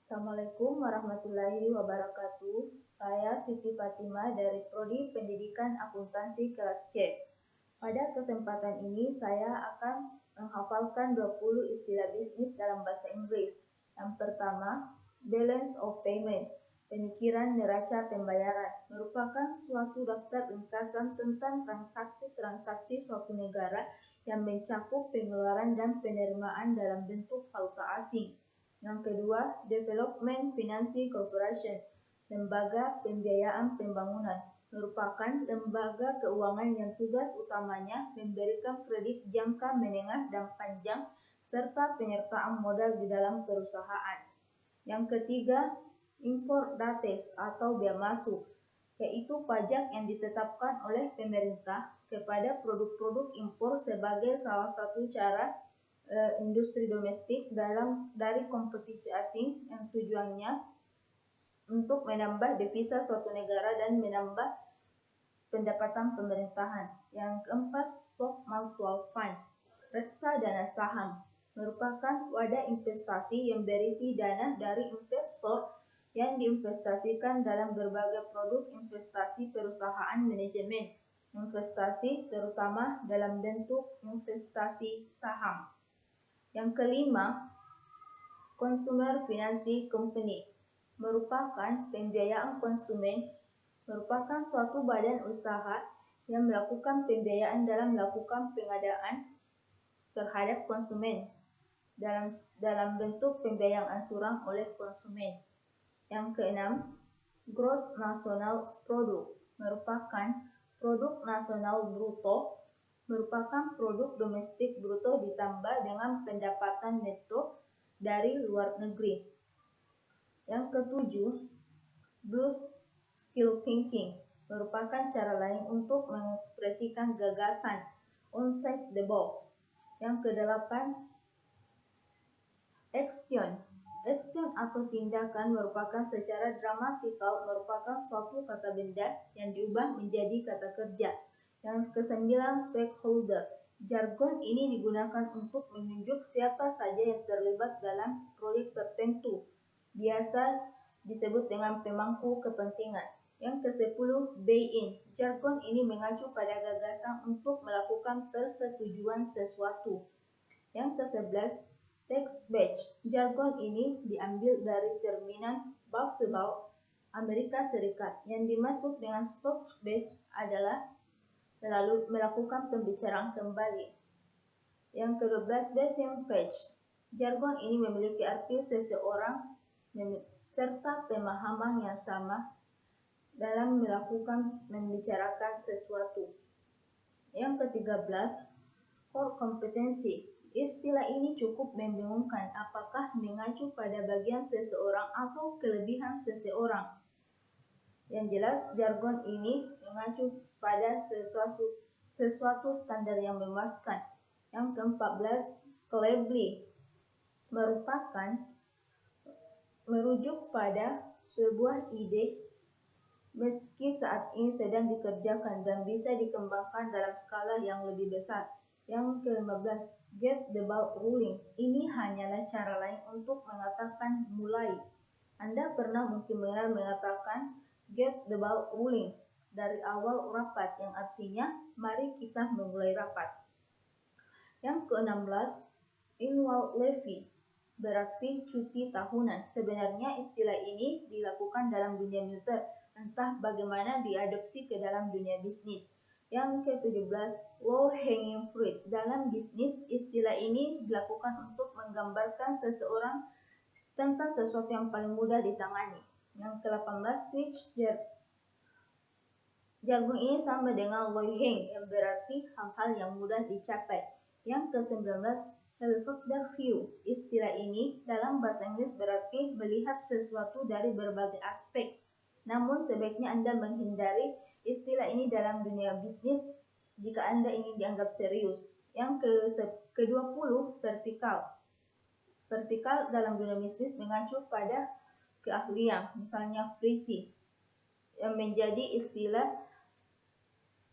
Assalamualaikum warahmatullahi wabarakatuh. Saya Siti Fatimah dari Prodi Pendidikan Akuntansi kelas C. Pada kesempatan ini saya akan menghafalkan 20 istilah bisnis dalam bahasa Inggris. Yang pertama, balance of payment, pemikiran neraca pembayaran, merupakan suatu daftar ringkasan tentang transaksi-transaksi suatu negara yang mencakup pengeluaran dan penerimaan dalam bentuk valuta asing. Yang kedua, Development Financing Corporation, lembaga pembiayaan pembangunan, merupakan lembaga keuangan yang tugas utamanya memberikan kredit jangka menengah dan panjang serta penyertaan modal di dalam perusahaan. Yang ketiga, import duties atau bea masuk, yaitu pajak yang ditetapkan oleh pemerintah kepada produk-produk impor sebagai salah satu cara industri domestik dari kompetisi asing yang tujuannya untuk menambah devisa suatu negara dan menambah pendapatan pemerintahan. Yang keempat, Stock Mutual Fund, reksadana saham, merupakan wadah investasi yang berisi dana dari investor yang diinvestasikan dalam berbagai produk investasi perusahaan manajemen investasi, terutama dalam bentuk investasi saham. Yang kelima, Consumer Financing Company, merupakan pembiayaan konsumen, merupakan suatu badan usaha yang melakukan pembiayaan dalam melakukan pengadaan terhadap konsumen dalam bentuk pembiayaan angsuran oleh konsumen. Yang keenam, Gross National Product, merupakan produk nasional bruto, merupakan produk domestik bruto ditambah dengan pendapatan neto dari luar negeri. Yang ketujuh, Blue Skill Thinking, merupakan cara lain untuk mengekspresikan gagasan outside the box. Yang kedelapan, Action. Action atau tindakan merupakan secara dramatikal merupakan suatu kata benda yang diubah menjadi kata kerja. Yang kesembilan, Stakeholder. Jargon ini digunakan untuk menunjuk siapa saja yang terlibat dalam proyek tertentu. Biasa disebut dengan pemangku kepentingan. Yang ke-10, Buy-in. Jargon ini mengacu pada gagasan untuk melakukan persetujuan sesuatu. Yang ke-11, Tax Badge. Jargon ini diambil dari terminan baseball Amerika Serikat. Yang dimaksud dengan Stock Badge adalah lalu melakukan pembicaraan kembali. Yang ke-12, Decision Page. Jargon ini memiliki arti seseorang serta pemahaman yang sama dalam membicarakan sesuatu. Yang ke-13, Core Competency. Istilah ini cukup membingungkan apakah mengacu pada bagian seseorang atau kelebihan seseorang. Yang jelas, jargon ini mengacu pada sesuatu standar yang memuaskan. Yang ke-14, Scalably, merujuk pada sebuah ide meski saat ini sedang dikerjakan dan bisa dikembangkan dalam skala yang lebih besar. Yang ke-15, Get the ball rolling. Ini hanyalah cara lain untuk mengatakan mulai. Anda pernah mungkin mendengar mengatakan get the ball rolling dari awal rapat, yang artinya mari kita memulai rapat. Yang ke-16, annual levy, berarti cuti tahunan. Sebenarnya istilah ini dilakukan dalam dunia militer, entah bagaimana diadopsi ke dalam dunia bisnis. Yang ke-17, low hanging fruit. Dalam bisnis, istilah ini dilakukan untuk menggambarkan seseorang tentang sesuatu yang paling mudah ditangani. Yang ke-18, twitch. Jargon ini sama dengan low hang, yang berarti hal-hal yang mudah dicapai. Yang ke-19, helicopter view. Istilah ini dalam bahasa Inggris berarti melihat sesuatu dari berbagai aspek. Namun sebaiknya Anda menghindari istilah ini dalam dunia bisnis jika Anda ingin dianggap serius. Yang ke-20, vertikal. Vertikal dalam dunia bisnis mengacu pada keahlian, misalnya prisi, yang menjadi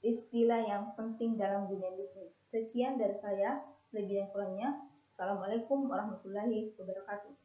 istilah yang penting dalam dunia bisnis. Sekian dari saya, lebih dan kurangnya. Assalamualaikum warahmatullahi wabarakatuh.